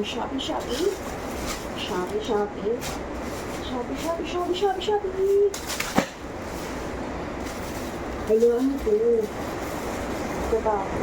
Shopee, Shopee. Shopee, Shopee. Shopee, Shopee, Shopee, Shopee, Shopee. Hala, ano to? Ito ba ako?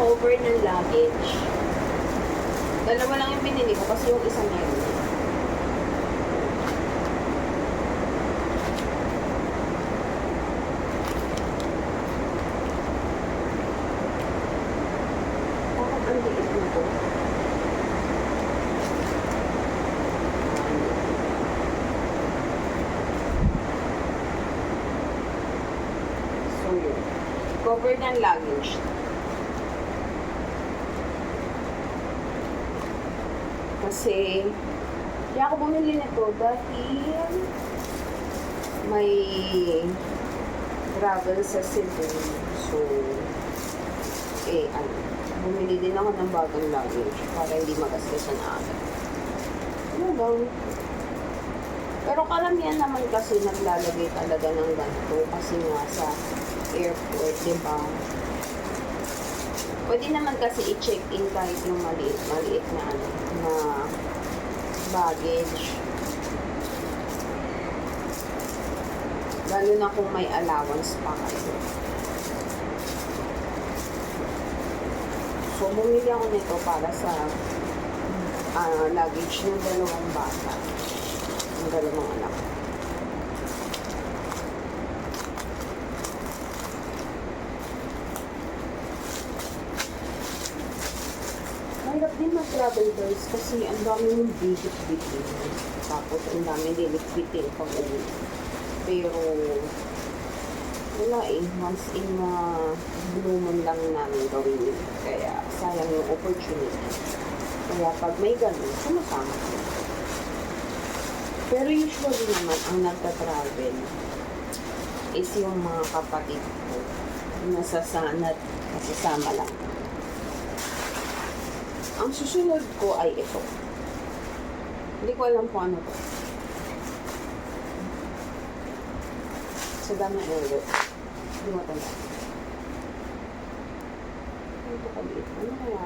Cover ng luggage. Dalawa lang yung binili ko kasi yung isa meron. Parang ang liit na to. So yun. Cover ng luggage. Kasi, hindi ako bumili nito dahil may travel sa Cebu. So, bumili din ako ng bagong luggage para hindi magastasan agad. Ano bang? Pero karamihan naman kasi naglalagay talaga ng ganito kasi nga sa airport, di ba? Pwede naman kasi i-check-in kahit yung maliit na na baggage. Lalo na kung may allowance pa kayo. So, bumili ako nito para sa luggage ng dalawang bata. Ng dalawang anak. Mahirap din mag-travel guys kasi ang dami yung bigit-bigit. Tapos ang dami dilikpitin pag uwi. Pero wala once in blue moon lang namin gawin yun. Kaya sayang yung opportunity. Kaya pag may ganun, sumasama ko. Pero usually naman ang nagta-travel is yung mga kapatid ko. Nasasanat, nasasama lang. Ang susunod ko ay ito. Hindi ko alam kung ano to. Sa dami ng ulo. Hindi mo tanda. Ito kaliit. Ano kaya?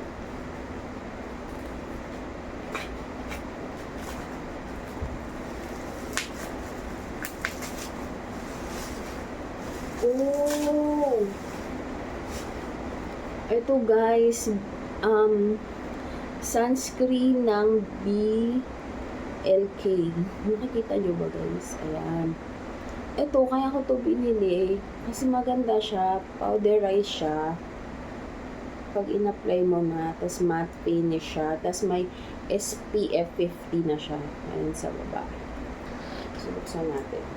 Oh! Ito guys, sunscreen ng BLK. Nakikita nyo ba guys? Ayan. Ito, kaya ko to binili. Kasi maganda siya. Powderize siya. Pag in-apply mo na. Tapos matte finish siya. Tapos may SPF 50 na siya. Ayan sa baba. So, buksan natin.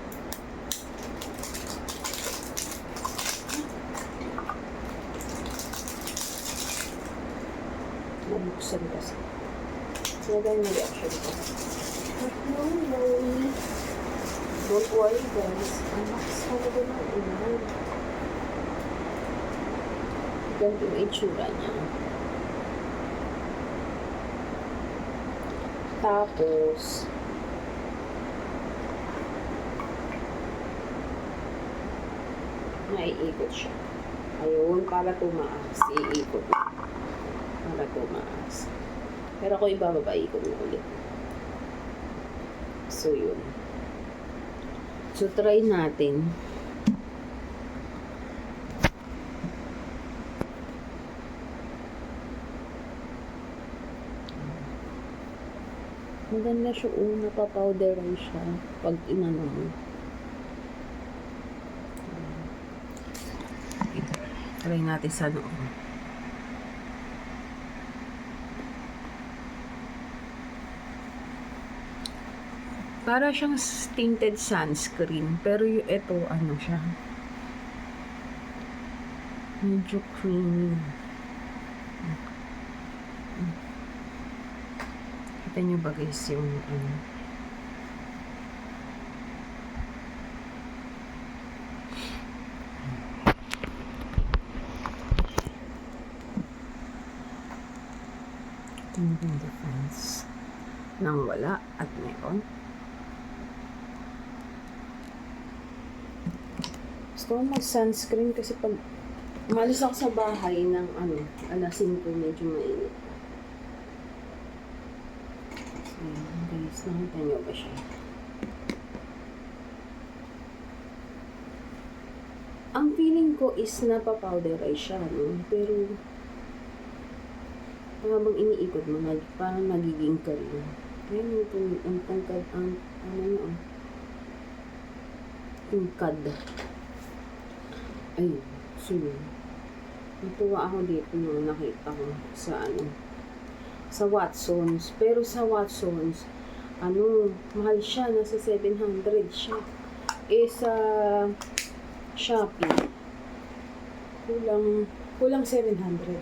Nabuksan kasi. Lagay mo reaction ko. No. Don't worry guys. Ang lakas talaga ng ulan. Ganito yung itsura niya. Tapos, naiikot siya. Ayun, para tumaas. Iikot na. Para tumaas. Pero ako ibababa, ikot na ulit. So, yun. So, try natin. Maganda siya. Napapowderize siya pag inano mo. Try natin sa loob. Para siyang tinted sunscreen. Pero yung ito, ano siya. Medyo creamy. Kita nyo ba guys yung ano. Ito yung difference nang wala at meron. Gusto ko mag-sunscreen kasi pag umalis ako sa bahay ng alasin ko medyo mainit. So, guys, nakita nyo ba siya? Ang feeling ko is napapowderize siya, no? Pero habang iniikot mo, parang nagiging cream. Ayan yung tangkad, tingkad. Ayun, so natuwa ako dito nung nakita ko sa Watsons. Pero sa Watsons, mahal siya, nasa 700 siya. Sa Shopee, kulang 700.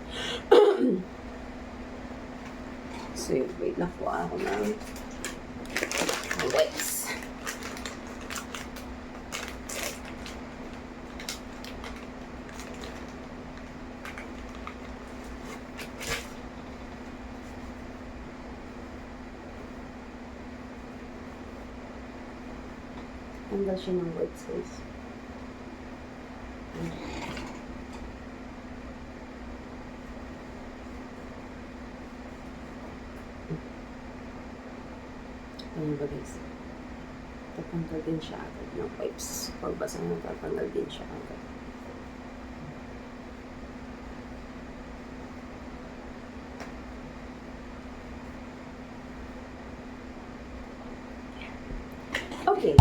So, wait, nakuha ako ng wipes. Tanggal siya ng wipes, guys. Ayan ba guys? Tatanggal din siya agad ng wipes. Pagbasa na tatanggal din siya agad. Okay.